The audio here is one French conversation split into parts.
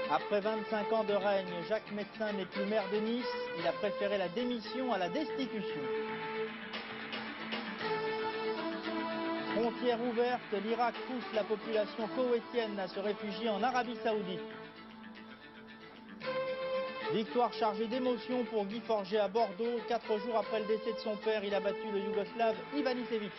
Après 25 ans de règne, Jacques Médecin n'est plus maire de Nice. Il a préféré la démission à la destitution. Frontières ouvertes, l'Irak pousse la population koweïtienne à se réfugier en Arabie Saoudite. Victoire chargée d'émotion pour Guy Forget à Bordeaux. 4 jours après le décès de son père, il a battu le Yougoslave Ivanisevic.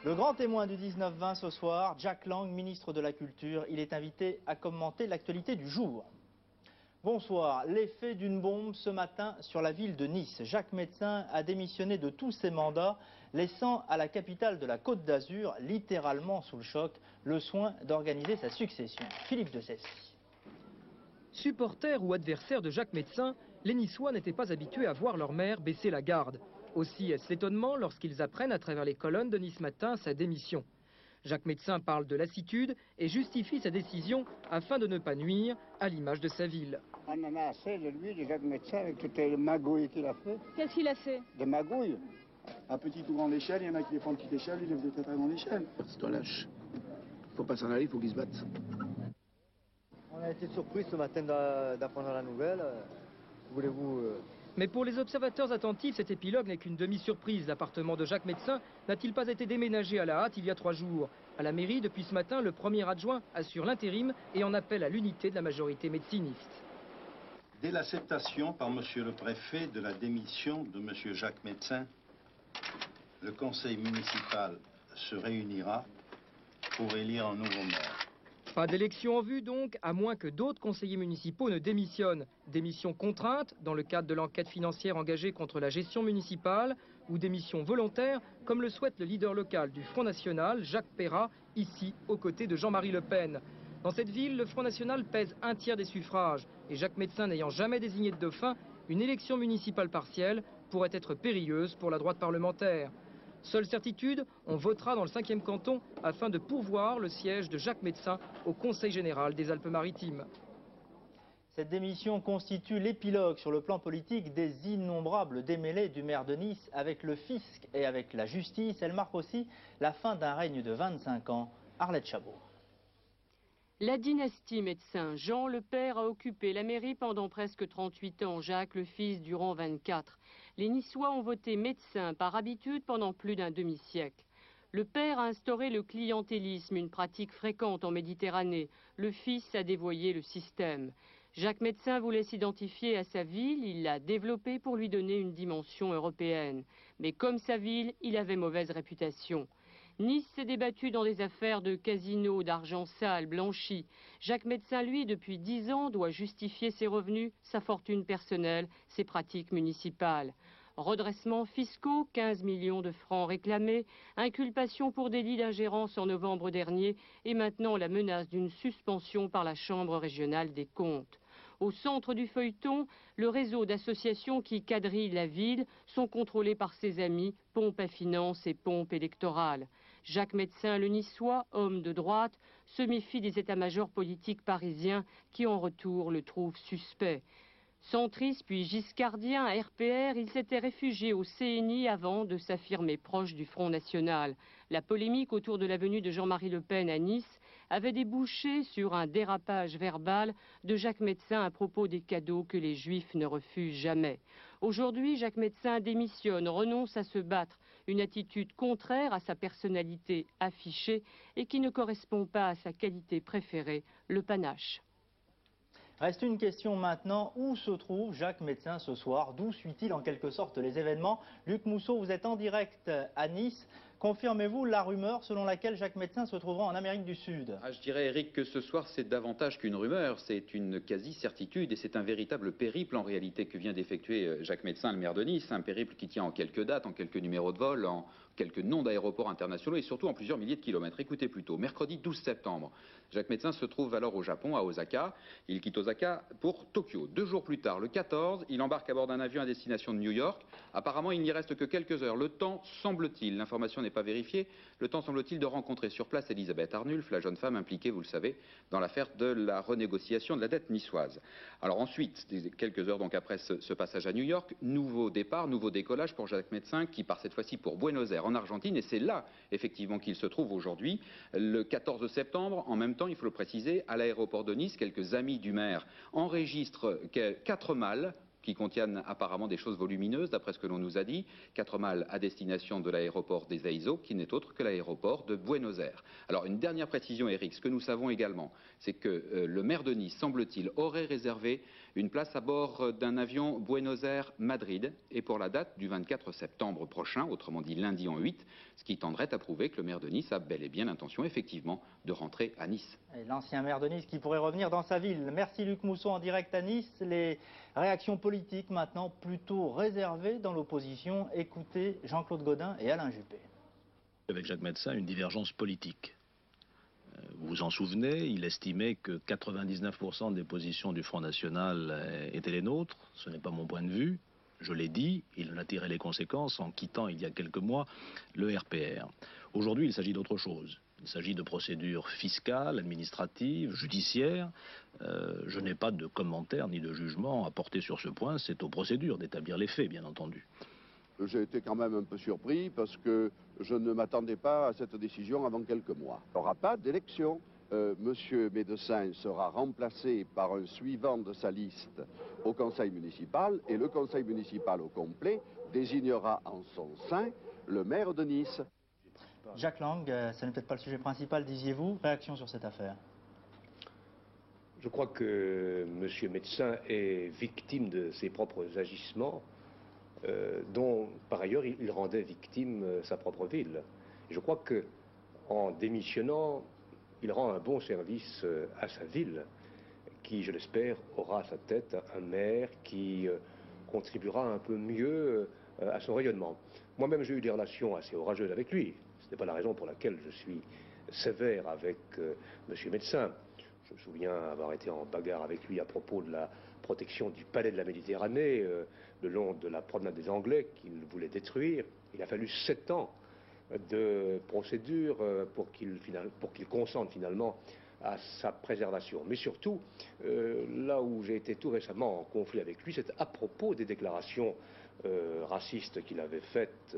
Le grand témoin du 19-20 ce soir, Jack Lang, ministre de la Culture. Il est invité à commenter l'actualité du jour. Bonsoir. L'effet d'une bombe ce matin sur la ville de Nice. Jacques Médecin a démissionné de tous ses mandats, laissant à la capitale de la Côte d'Azur, littéralement sous le choc, le soin d'organiser sa succession. Philippe de Cessy. Supporters ou adversaires de Jacques Médecin, les Niçois n'étaient pas habitués à voir leur maire baisser la garde. Aussi est-ce l'étonnement lorsqu'ils apprennent à travers les colonnes de Nice Matin sa démission. Jacques Médecin parle de lassitude et justifie sa décision afin de ne pas nuire à l'image de sa ville. On en a assez de lui, de Jacques Médecin, avec toutes les magouilles qu'il a fait. Qu'est-ce qu'il a fait? Des magouilles. À petite ou grande échelle, il y en a qui les font à petite échelle, il les fait à très grande échelle. C'est un lâche. Faut pas s'en aller, il faut qu'ils se battent. On a été surpris ce matin d'apprendre la nouvelle. Voulez-vous... Mais pour les observateurs attentifs, cet épilogue n'est qu'une demi-surprise. L'appartement de Jacques Médecin n'a-t-il pas été déménagé à la hâte il y a 3 jours? À la mairie, depuis ce matin, le premier adjoint assure l'intérim et en appelle à l'unité de la majorité médeciniste. Dès l'acceptation par monsieur le préfet de la démission de monsieur Jacques Médecin, le conseil municipal se réunira pour élire un nouveau maire. Pas d'élection en vue donc, à moins que d'autres conseillers municipaux ne démissionnent. Démission contrainte, dans le cadre de l'enquête financière engagée contre la gestion municipale, ou démission volontaire, comme le souhaite le leader local du Front National, Jacques Perrat, ici, aux côtés de Jean-Marie Le Pen. Dans cette ville, le Front National pèse 1/3 des suffrages, et Jacques Médecin n'ayant jamais désigné de dauphin, une élection municipale partielle pourrait être périlleuse pour la droite parlementaire. Seule certitude, on votera dans le 5e canton afin de pourvoir le siège de Jacques Médecin au Conseil général des Alpes-Maritimes. Cette démission constitue l'épilogue sur le plan politique des innombrables démêlés du maire de Nice avec le fisc et avec la justice. Elle marque aussi la fin d'un règne de 25 ans. Arlette Chabot. La dynastie Médecin. Jean le père a occupé la mairie pendant presque 38 ans, Jacques le fils durant 24. Les Niçois ont voté Médecin par habitude pendant plus d'un demi-siècle. Le père a instauré le clientélisme, une pratique fréquente en Méditerranée. Le fils a dévoyé le système. Jacques Médecin voulait s'identifier à sa ville, il l'a développée pour lui donner une dimension européenne. Mais comme sa ville, il avait mauvaise réputation. Nice s'est débattu dans des affaires de casino, d'argent sale, blanchi. Jacques Médecin, lui, depuis 10 ans, doit justifier ses revenus, sa fortune personnelle, ses pratiques municipales. Redressements fiscaux, 15 millions de francs réclamés, inculpation pour délit d'ingérence en novembre dernier et maintenant la menace d'une suspension par la Chambre régionale des comptes. Au centre du feuilleton, le réseau d'associations qui quadrillent la ville sont contrôlés par ses amis, pompe à finances et pompe électorale. Jacques Médecin, le Niçois, homme de droite, se méfie des états-majors politiques parisiens qui en retour le trouvent suspect. Centriste puis giscardien à RPR, il s'était réfugié au CNI avant de s'affirmer proche du Front National. La polémique autour de la venue de Jean-Marie Le Pen à Nice avait débouché sur un dérapage verbal de Jacques Médecin à propos des cadeaux que les Juifs ne refusent jamais. Aujourd'hui, Jacques Médecin démissionne, renonce à se battre, une attitude contraire à sa personnalité affichée et qui ne correspond pas à sa qualité préférée, le panache. Reste une question maintenant, où se trouve Jacques Médecin ce soir? D'où suit-il en quelque sorte les événements? Luc Mousseau, vous êtes en direct à Nice. Confirmez-vous la rumeur selon laquelle Jacques Médecin se trouvera en Amérique du Sud? Je dirais, Eric, que ce soir, c'est davantage qu'une rumeur, c'est une quasi-certitude et c'est un véritable périple en réalité que vient d'effectuer Jacques Médecin, le maire de Nice. Un périple qui tient en quelques dates, en quelques numéros de vol, en quelques noms d'aéroports internationaux et surtout en plusieurs milliers de kilomètres. Écoutez plutôt, mercredi 12 septembre, Jacques Médecin se trouve alors au Japon, à Osaka. Il quitte Osaka pour Tokyo. 2 jours plus tard, le 14, il embarque à bord d'un avion à destination de New York. Apparemment, il n'y reste que quelques heures. Le temps, semble-t-il, l'information n'est pas vérifié, le temps semble-t-il de rencontrer sur place Elisabeth Arnulf, la jeune femme impliquée, vous le savez, dans l'affaire de la renégociation de la dette niçoise. Alors ensuite, quelques heures donc après ce passage à New York, nouveau départ, nouveau décollage pour Jacques Médecin qui part cette fois-ci pour Buenos Aires en Argentine, et c'est là effectivement qu'il se trouve aujourd'hui, le 14 septembre. En même temps, il faut le préciser, à l'aéroport de Nice, quelques amis du maire enregistrent 4 malles qui contiennent apparemment des choses volumineuses, d'après ce que l'on nous a dit. 4 malles à destination de l'aéroport des Azores, qui n'est autre que l'aéroport de Buenos Aires. Alors, une dernière précision, Eric, ce que nous savons également, c'est que le maire de Nice, semble-t-il, aurait réservé une place à bord d'un avion Buenos Aires-Madrid, et pour la date du 24 septembre prochain, autrement dit lundi en 8, ce qui tendrait à prouver que le maire de Nice a bel et bien l'intention, effectivement, de rentrer à Nice. Et l'ancien maire de Nice qui pourrait revenir dans sa ville. Merci Luc Mousseau en direct à Nice. Les réactions politiques maintenant plutôt réservées dans l'opposition. Écoutez Jean-Claude Gaudin et Alain Juppé. Avec Jacques Médecin, une divergence politique. Vous vous en souvenez, il estimait que 99% des positions du Front National étaient les nôtres. Ce n'est pas mon point de vue. Je l'ai dit, il en a tiré les conséquences en quittant il y a quelques mois le RPR. Aujourd'hui, il s'agit d'autre chose. Il s'agit de procédures fiscales, administratives, judiciaires. Je n'ai pas de commentaires ni de jugement à porter sur ce point. C'est aux procédures d'établir les faits, bien entendu. J'ai été quand même un peu surpris parce que je ne m'attendais pas à cette décision avant quelques mois. Il n'y aura pas d'élection. Monsieur Médecin sera remplacé par un suivant de sa liste au conseil municipal et le conseil municipal au complet désignera en son sein le maire de Nice. Jacques Lang, ce n'est peut-être pas le sujet principal, disiez-vous. Réaction sur cette affaire? Je crois que M. Médecin est victime de ses propres agissements, dont par ailleurs il rendait victime sa propre ville. Et je crois qu'en démissionnant, il rend un bon service à sa ville, qui, je l'espère, aura à sa tête un maire qui contribuera un peu mieux à son rayonnement. Moi-même, j'ai eu des relations assez orageuses avec lui. Ce n'est pas la raison pour laquelle je suis sévère avec M. Médecin. Je me souviens avoir été en bagarre avec lui à propos de la protection du palais de la Méditerranée, le long de la promenade des Anglais qu'il voulait détruire. Il a fallu 7 ans de procédure pour qu'il consente finalement à sa préservation. Mais surtout, là où j'ai été tout récemment en conflit avec lui, c'est à propos des déclarations racistes qu'il avait faites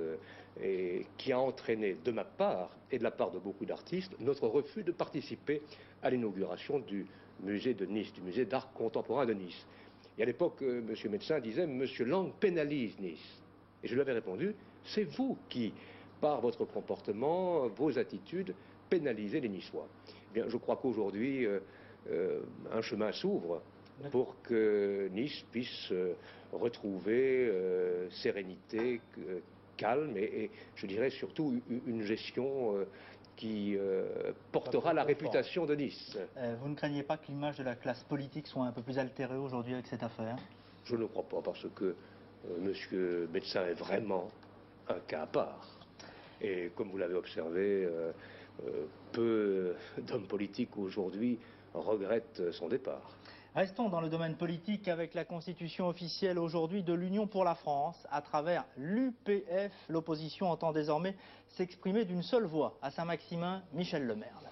et qui a entraîné de ma part et de la part de beaucoup d'artistes notre refus de participer à l'inauguration du musée de Nice, du musée d'art contemporain de Nice. Et à l'époque, M. Médecin disait « M. Lang pénalise Nice ». Et je lui avais répondu « C'est vous qui, par votre comportement, vos attitudes, pénalisez les Niçois ». Eh bien, je crois qu'aujourd'hui, un chemin s'ouvre pour que Nice puisse retrouver sérénité, calme et je dirais surtout une gestion qui portera la réputation de Nice. Vous ne craignez pas que l'image de la classe politique soit un peu plus altérée aujourd'hui avec cette affaire? Je ne crois pas, parce que M. Médecin est vraiment un cas à part. Et comme vous l'avez observé, peu d'hommes politiques aujourd'hui regrettent son départ. Restons dans le domaine politique avec la constitution officielle aujourd'hui de l'Union pour la France. À travers l'UPF, l'opposition entend désormais s'exprimer d'une seule voix. À Saint-Maximin, Michel Lemerle.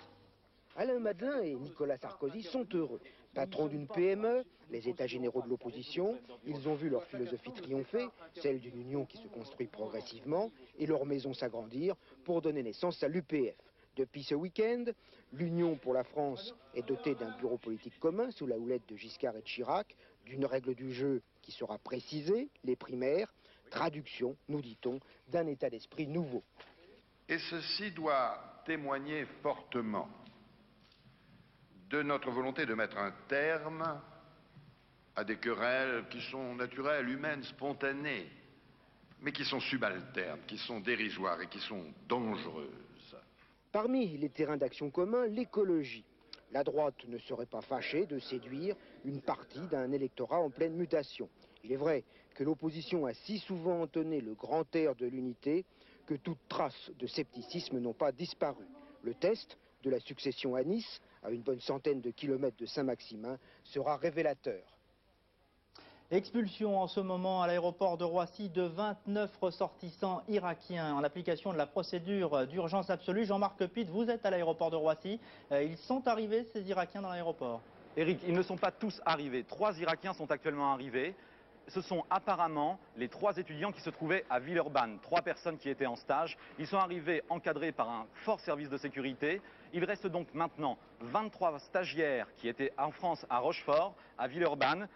Alain Madelin et Nicolas Sarkozy sont heureux. Patrons d'une PME, les états généraux de l'opposition, ils ont vu leur philosophie triompher, celle d'une union qui se construit progressivement, et leur maison s'agrandir pour donner naissance à l'UPF. Depuis ce week-end, l'Union pour la France est dotée d'un bureau politique commun sous la houlette de Giscard et de Chirac, d'une règle du jeu qui sera précisée, les primaires, traduction, nous dit-on, d'un état d'esprit nouveau. Et ceci doit témoigner fortement de notre volonté de mettre un terme à des querelles qui sont naturelles, humaines, spontanées, mais qui sont subalternes, qui sont dérisoires et qui sont dangereuses. Parmi les terrains d'action communs, l'écologie. La droite ne serait pas fâchée de séduire une partie d'un électorat en pleine mutation. Il est vrai que l'opposition a si souvent entonné le grand air de l'unité que toute trace de scepticisme n'ont pas disparu. Le test de la succession à Nice, à une bonne centaine de kilomètres de Saint-Maximin, sera révélateur. Expulsion en ce moment à l'aéroport de Roissy de 29 ressortissants irakiens en application de la procédure d'urgence absolue. Jean-Marc Pitt, vous êtes à l'aéroport de Roissy. Ils sont arrivés, ces Irakiens, dans l'aéroport? Éric, ils ne sont pas tous arrivés. 3 Irakiens sont actuellement arrivés. Ce sont apparemment les 3 étudiants qui se trouvaient à Villeurbanne, 3 personnes qui étaient en stage. Ils sont arrivés encadrés par un fort service de sécurité. Il reste donc maintenant 23 stagiaires qui étaient en France à Rochefort, à Villeurbanne,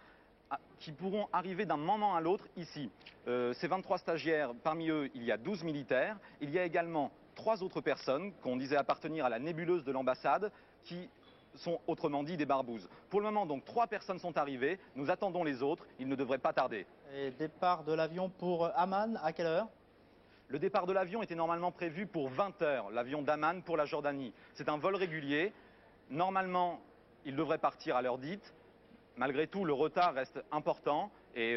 qui pourront arriver d'un moment à l'autre ici. Ces 23 stagiaires, parmi eux, il y a 12 militaires. Il y a également 3 autres personnes qu'on disait appartenir à la nébuleuse de l'ambassade qui sont autrement dit des barbouzes. Pour le moment, donc, 3 personnes sont arrivées. Nous attendons les autres. Ils ne devraient pas tarder. Et départ de l'avion pour Amman, à quelle heure? Le départ de l'avion était normalement prévu pour 20 h, l'avion d'Amman pour la Jordanie. C'est un vol régulier. Normalement, il devrait partir à l'heure dite. Malgré tout, le retard reste important et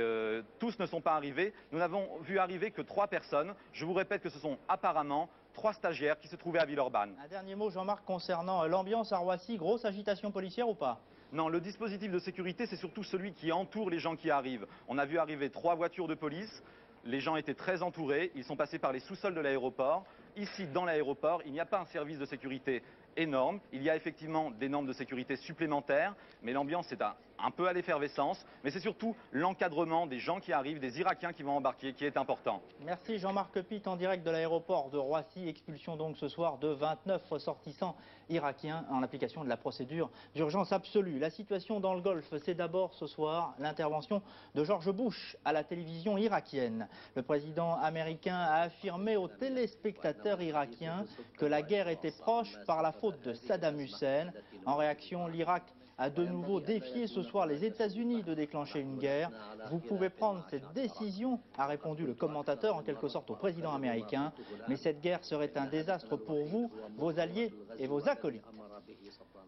tous ne sont pas arrivés. Nous n'avons vu arriver que 3 personnes. Je vous répète que ce sont apparemment 3 stagiaires qui se trouvaient à Villeurbanne. Un dernier mot, Jean-Marc, concernant l'ambiance à Roissy. Grosse agitation policière ou pas? Non, le dispositif de sécurité, c'est surtout celui qui entoure les gens qui arrivent. On a vu arriver 3 voitures de police. Les gens étaient très entourés. Ils sont passés par les sous-sols de l'aéroport. Ici, dans l'aéroport, il n'y a pas un service de sécurité énorme. Il y a effectivement des normes de sécurité supplémentaires, mais l'ambiance est un peu à l'effervescence. Mais c'est surtout l'encadrement des gens qui arrivent, des Irakiens qui vont embarquer, qui est important. Merci Jean-Marc Pitt en direct de l'aéroport de Roissy. Expulsion donc ce soir de 29 ressortissants irakiens en application de la procédure d'urgence absolue. La situation dans le Golfe, c'est d'abord ce soir l'intervention de George Bush à la télévision irakienne. Le président américain a affirmé aux téléspectateurs irakiens que la guerre était proche par la faute de Saddam Hussein. En réaction, l'Irak a de nouveau défié ce soir les États-Unis de déclencher une guerre. Vous pouvez prendre cette décision, a répondu le commentateur en quelque sorte au président américain. Mais cette guerre serait un désastre pour vous, vos alliés et vos acolytes.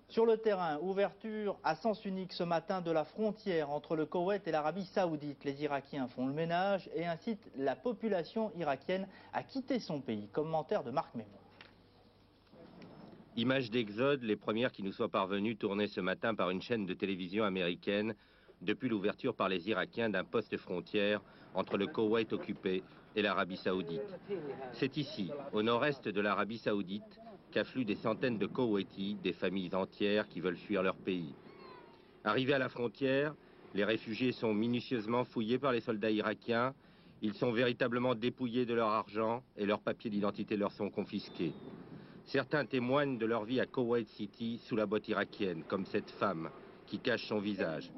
Sur le terrain, ouverture à sens unique ce matin de la frontière entre le Koweït et l'Arabie Saoudite. Les Irakiens font le ménage et incitent la population irakienne à quitter son pays. Commentaire de Marc Mémon. Images d'exode, les premières qui nous soient parvenues tournées ce matin par une chaîne de télévision américaine depuis l'ouverture par les Irakiens d'un poste frontière entre le Koweït occupé et l'Arabie Saoudite. C'est ici, au nord-est de l'Arabie Saoudite, qu'affluent des centaines de Koweïtis, des familles entières qui veulent fuir leur pays. Arrivés à la frontière, les réfugiés sont minutieusement fouillés par les soldats irakiens. Ils sont véritablement dépouillés de leur argent et leurs papiers d'identité leur sont confisqués. Certains témoignent de leur vie à Kuwait City sous la botte irakienne, comme cette femme qui cache son visage.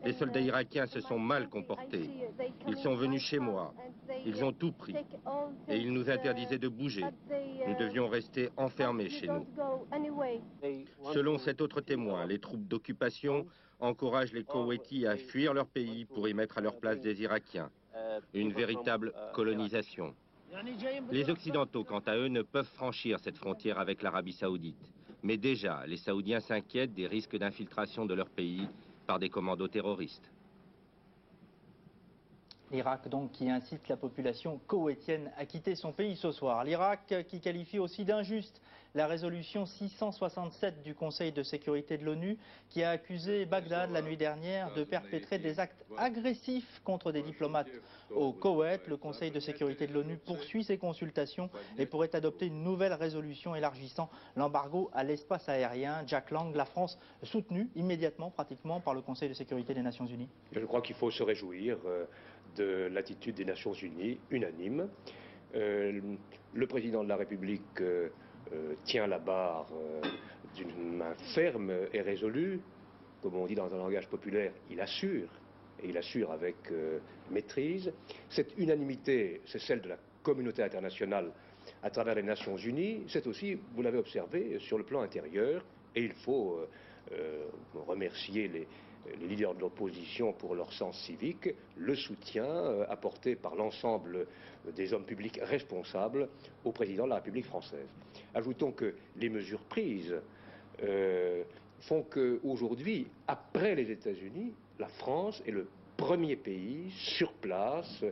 Les soldats irakiens se sont mal comportés. Ils sont venus chez moi. Ils ont tout pris. Et ils nous interdisaient de bouger. Nous devions rester enfermés chez nous. Selon cet autre témoin, les troupes d'occupation encouragent les Koweïtis à fuir leur pays pour y mettre à leur place des Irakiens. Une véritable colonisation. Les Occidentaux, quant à eux, ne peuvent franchir cette frontière avec l'Arabie Saoudite. Mais déjà, les Saoudiens s'inquiètent des risques d'infiltration de leur pays par des commandos terroristes. L'Irak donc qui incite la population koweïtienne à quitter son pays ce soir. L'Irak qui qualifie aussi d'injuste la résolution 667 du Conseil de sécurité de l'ONU qui a accusé Bagdad la nuit dernière de perpétrer des actes agressifs contre des diplomates au Koweït. Le Conseil de sécurité de l'ONU poursuit ses consultations et pourrait adopter une nouvelle résolution élargissant l'embargo à l'espace aérien. Jack Lang, la France soutenue immédiatement pratiquement par le Conseil de sécurité des Nations Unies. Je crois qu'il faut se réjouir de l'attitude des Nations Unies unanime. Le président de la République tient la barre d'une main ferme et résolue. Comme on dit dans un langage populaire, il assure, et il assure avec maîtrise. Cette unanimité, c'est celle de la communauté internationale à travers les Nations Unies. C'est aussi, vous l'avez observé, sur le plan intérieur, et il faut remercier les leaders de l'opposition pour leur sens civique, le soutien apporté par l'ensemble des hommes publics responsables au président de la République française. Ajoutons que les mesures prises font qu'aujourd'hui, après les États-Unis, la France est le premier pays sur place,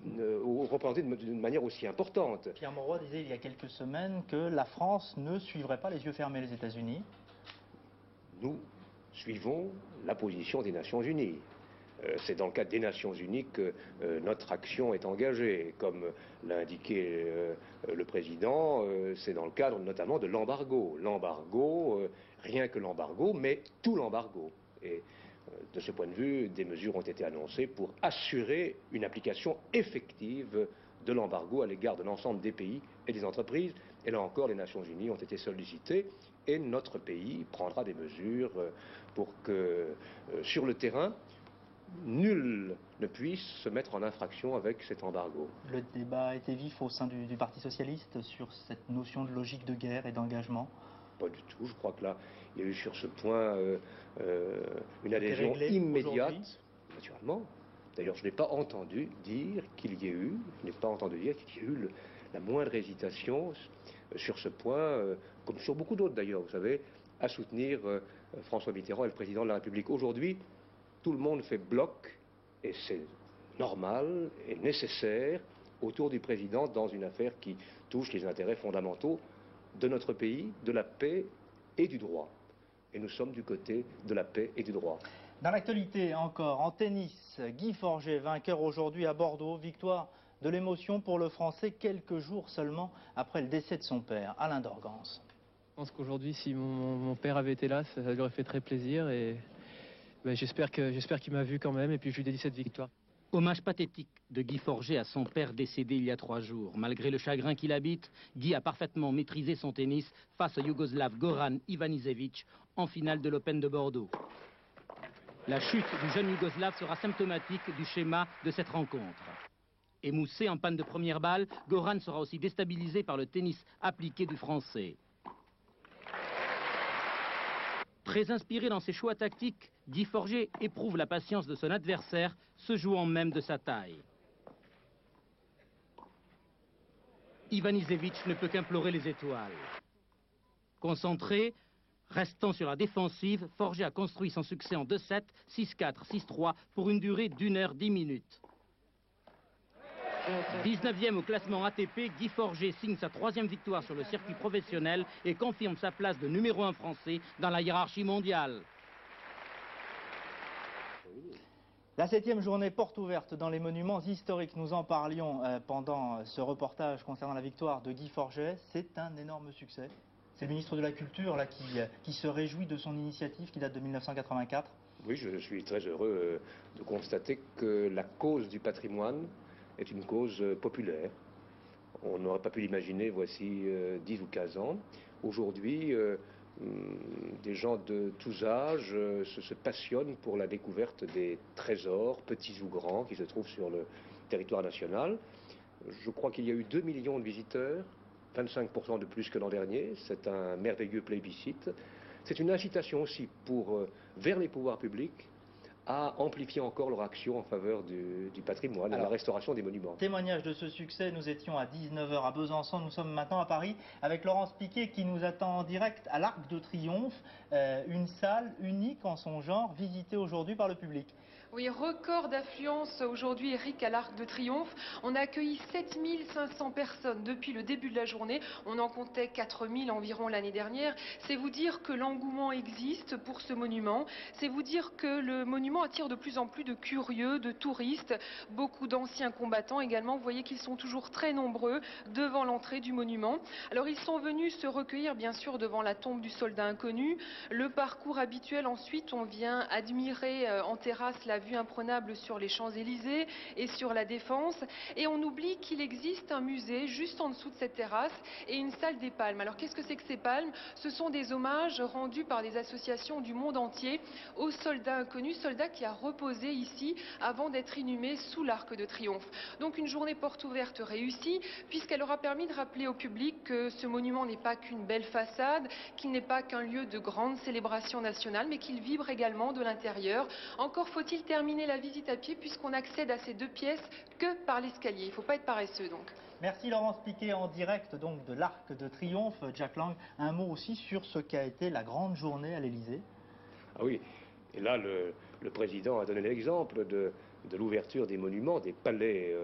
représenté d'une manière aussi importante. Pierre Mauroy disait il y a quelques semaines que la France ne suivrait pas les yeux fermés les États-Unis. Nous suivons la position des Nations Unies. C'est dans le cadre des Nations Unies que notre action est engagée. Comme l'a indiqué le président, c'est dans le cadre notamment de l'embargo. L'embargo, rien que l'embargo, mais tout l'embargo. Et de ce point de vue, des mesures ont été annoncées pour assurer une application effective de l'embargo à l'égard de l'ensemble des pays et des entreprises. Et là encore, les Nations Unies ont été sollicitées et notre pays prendra des mesures pour que, sur le terrain, nul ne puisse se mettre en infraction avec cet embargo. Le débat a été vif au sein du Parti socialiste sur cette notion de logique de guerre et d'engagement. Pas du tout. Je crois que là, il y a eu sur ce point une adhésion immédiate, naturellement. D'ailleurs, je n'ai pas entendu dire qu'il y ait eu, la moindre hésitation sur ce point, comme sur beaucoup d'autres d'ailleurs, vous savez, à soutenir François Mitterrand et le président de la République. Aujourd'hui, tout le monde fait bloc, et c'est normal et nécessaire, autour du président dans une affaire qui touche les intérêts fondamentaux de notre pays, de la paix et du droit. Et nous sommes du côté de la paix et du droit. Dans l'actualité encore, en tennis, Guy Forget, vainqueur aujourd'hui à Bordeaux, victoire de l'émotion pour le Français quelques jours seulement après le décès de son père, Alain Dorgance. Je pense qu'aujourd'hui, si mon père avait été là, ça lui aurait fait très plaisir et j'espère qu'il m'a vu quand même et puis je lui dédie cette victoire. Hommage pathétique de Guy Forget à son père décédé il y a 3 jours. Malgré le chagrin qu'il habite, Guy a parfaitement maîtrisé son tennis face au Yougoslave Goran Ivanisevic en finale de l'Open de Bordeaux. La chute du jeune Yougoslave sera symptomatique du schéma de cette rencontre. Émoussé en panne de première balle, Goran sera aussi déstabilisé par le tennis appliqué du Français. Très inspiré dans ses choix tactiques, Guy Forget éprouve la patience de son adversaire, se jouant même de sa taille. Ivanisevic ne peut qu'implorer les étoiles. Concentré, restant sur la défensive, Forget a construit son succès en 2-7, 6-4, 6-3 pour une durée d'1 heure 10 minutes. 19e au classement ATP, Guy Forget signe sa 3e victoire sur le circuit professionnel et confirme sa place de numéro 1 français dans la hiérarchie mondiale. La 7e journée porte ouverte dans les monuments historiques. Nous en parlions pendant ce reportage concernant la victoire de Guy Forget. C'est un énorme succès. C'est le ministre de la Culture là, qui se réjouit de son initiative qui date de 1984. Oui, je suis très heureux de constater que la cause du patrimoine est une cause populaire. On n'aurait pas pu l'imaginer voici 10 ou 15 ans. Aujourd'hui, des gens de tous âges se passionnent pour la découverte des trésors, petits ou grands, qui se trouvent sur le territoire national. Je crois qu'il y a eu 2 millions de visiteurs, 25% de plus que l'an dernier. C'est un merveilleux plébiscite. C'est une incitation aussi vers les pouvoirs publics à amplifier encore leur action en faveur du patrimoine et de la restauration des monuments. Témoignage de ce succès, nous étions à 19h à Besançon, nous sommes maintenant à Paris avec Laurence Piquet qui nous attend en direct à l'Arc de Triomphe, une salle unique en son genre, visitée aujourd'hui par le public. Oui, record d'affluence aujourd'hui, Eric, à l'Arc de Triomphe. On a accueilli 7500 personnes depuis le début de la journée. On en comptait 4000 environ l'année dernière. C'est vous dire que l'engouement existe pour ce monument. C'est vous dire que le monument attire de plus en plus de curieux, de touristes, beaucoup d'anciens combattants également. Vous voyez qu'ils sont toujours très nombreux devant l'entrée du monument. Alors ils sont venus se recueillir bien sûr devant la tombe du soldat inconnu. Le parcours habituel ensuite, on vient admirer en terrasse la vue imprenable sur les Champs-Élysées et sur la Défense. Et on oublie qu'il existe un musée juste en dessous de cette terrasse et une salle des palmes. Alors qu'est-ce que c'est que ces palmes? Ce sont des hommages rendus par des associations du monde entier aux soldats inconnus, soldats qui a reposé ici avant d'être inhumés sous l'Arc de Triomphe. Donc une journée porte ouverte réussie puisqu'elle aura permis de rappeler au public que ce monument n'est pas qu'une belle façade, qu'il n'est pas qu'un lieu de grande célébration nationale, mais qu'il vibre également de l'intérieur. Encore faut-il terminer la visite à pied puisqu'on accède à ces 2 pièces que par l'escalier. Il ne faut pas être paresseux donc. Merci Laurence Piquet en direct donc de l'Arc de Triomphe. Jack Lang, un mot aussi sur ce qu'a été la grande journée à l'Élysée. Ah oui, et là le président a donné l'exemple de l'ouverture des monuments, des palais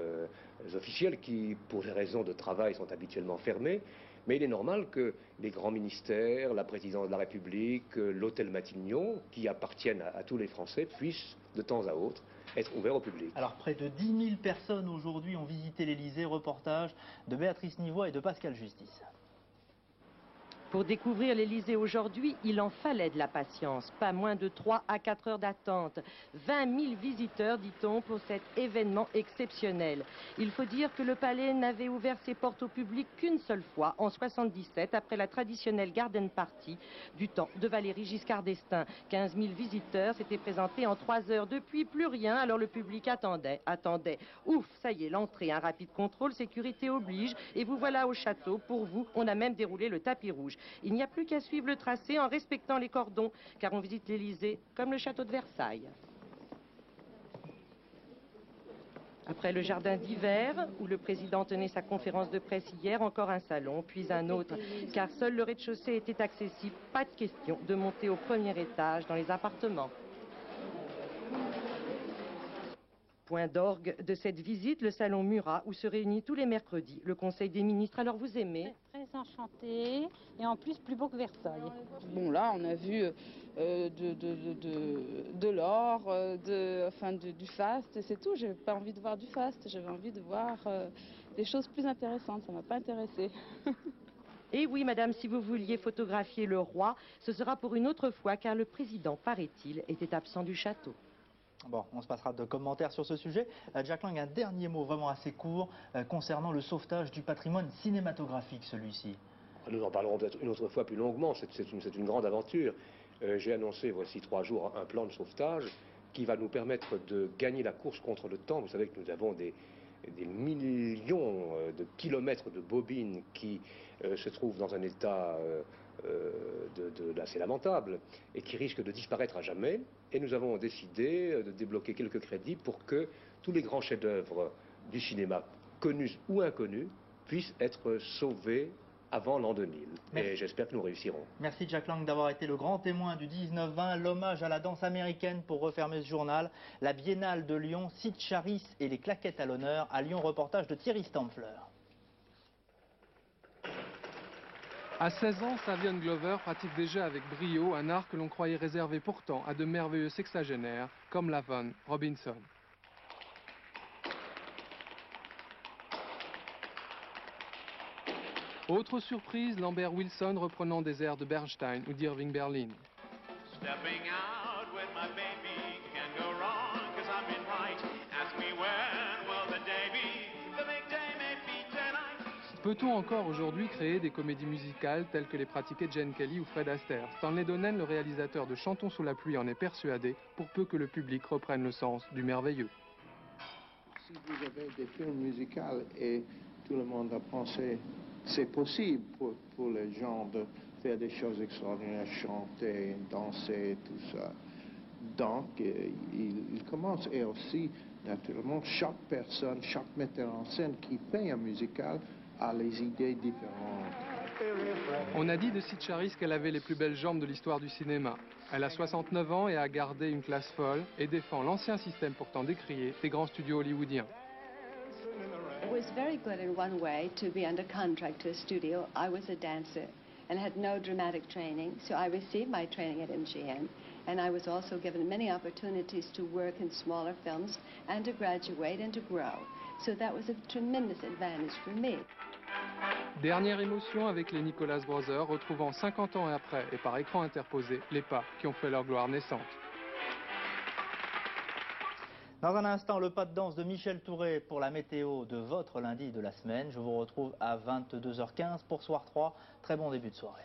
officiels qui, pour des raisons de travail, sont habituellement fermés. Mais il est normal que les grands ministères, la présidence de la République, l'hôtel Matignon, qui appartiennent à tous les Français, puissent de temps à autre être ouverts au public. Alors près de 10 000 personnes aujourd'hui ont visité l'Élysée. Reportage de Béatrice Nivois et de Pascal Justice. Pour découvrir l'Élysée aujourd'hui, il en fallait de la patience. Pas moins de 3 à 4 heures d'attente. 20 000 visiteurs, dit-on, pour cet événement exceptionnel. Il faut dire que le palais n'avait ouvert ses portes au public qu'une seule fois, en 1977, après la traditionnelle Garden Party du temps de Valéry Giscard d'Estaing. 15 000 visiteurs s'étaient présentés en 3 heures. Depuis, plus rien, alors le public attendait. Ouf, ça y est, l'entrée, un rapide contrôle, sécurité oblige. Et vous voilà au château. Pour vous, on a même déroulé le tapis rouge. Il n'y a plus qu'à suivre le tracé en respectant les cordons, car on visite l'Élysée comme le château de Versailles. Après le jardin d'hiver, où le président tenait sa conférence de presse hier, encore un salon, puis un autre, car seul le rez-de-chaussée était accessible. Pas de question de monter au premier étage dans les appartements. Point d'orgue de cette visite, le salon Murat, où se réunit tous les mercredis le Conseil des ministres. Alors vous aimez? Très enchanté, et en plus plus beau que Versailles. Bon, là on a vu de l'or, du faste, c'est tout. J'avais pas envie de voir du faste, j'avais envie de voir des choses plus intéressantes, ça m'a pas intéressée. Et oui, madame, si vous vouliez photographier le roi, ce sera pour une autre fois, car le président, paraît-il, était absent du château. Bon, on se passera de commentaires sur ce sujet. Jack Lang, un dernier mot vraiment assez court concernant le sauvetage du patrimoine cinématographique, celui-ci. Nous en parlerons peut-être une autre fois plus longuement, c'est une grande aventure. J'ai annoncé, voici 3 jours, un plan de sauvetage qui va nous permettre de gagner la course contre le temps. Vous savez que nous avons des millions de kilomètres de bobines qui se trouvent dans un état assez lamentable et qui risquent de disparaître à jamais. Et nous avons décidé de débloquer quelques crédits pour que tous les grands chefs-d'œuvre du cinéma, connus ou inconnus, puissent être sauvés avant l'an 2000. Et j'espère que nous réussirons. Merci Jack Lang d'avoir été le grand témoin du 19-20, l'hommage à la danse américaine pour refermer ce journal. La Biennale de Lyon, Sid Charis et les claquettes à l'honneur. À Lyon, reportage de Thierry Stampfler. À 16 ans, Savion Glover pratique déjà avec brio un art que l'on croyait réservé pourtant à de merveilleux sexagénaires comme Lavon Robinson. Autre surprise, Lambert Wilson reprenant des airs de Bernstein ou d'Irving Berlin. Peut-on encore aujourd'hui créer des comédies musicales telles que les pratiquaient Gene Kelly ou Fred Astaire? Stanley Donen, le réalisateur de Chantons sous la pluie, en est persuadé, pour peu que le public reprenne le sens du merveilleux. Si vous avez des films musicaux et tout le monde a pensé c'est possible pour les gens de faire des choses extraordinaires, chanter, danser, tout ça. Donc, il commence, et aussi, naturellement, chaque personne, chaque metteur en scène qui fait un musical a les idées différentes. On a dit de Sid Charis qu'elle avait les plus belles jambes de l'histoire du cinéma. Elle a 69 ans et a gardé une classe folle et défend l'ancien système pourtant décrié des grands studios hollywoodiens. It was very good in one way to be under contract to a studio. I was a dancer and had no dramatic training, so I received my training at MGM, and I was also given many opportunities to work in smaller films and to graduate and to grow. So that was a tremendous advantage for me. Dernière émotion avec les Nicholas Brothers, retrouvant 50 ans après et par écran interposé les pas qui ont fait leur gloire naissante. Dans un instant, le pas de danse de Michel Touré pour la météo de votre lundi de la semaine. Je vous retrouve à 22h15 pour Soir 3. Très bon début de soirée.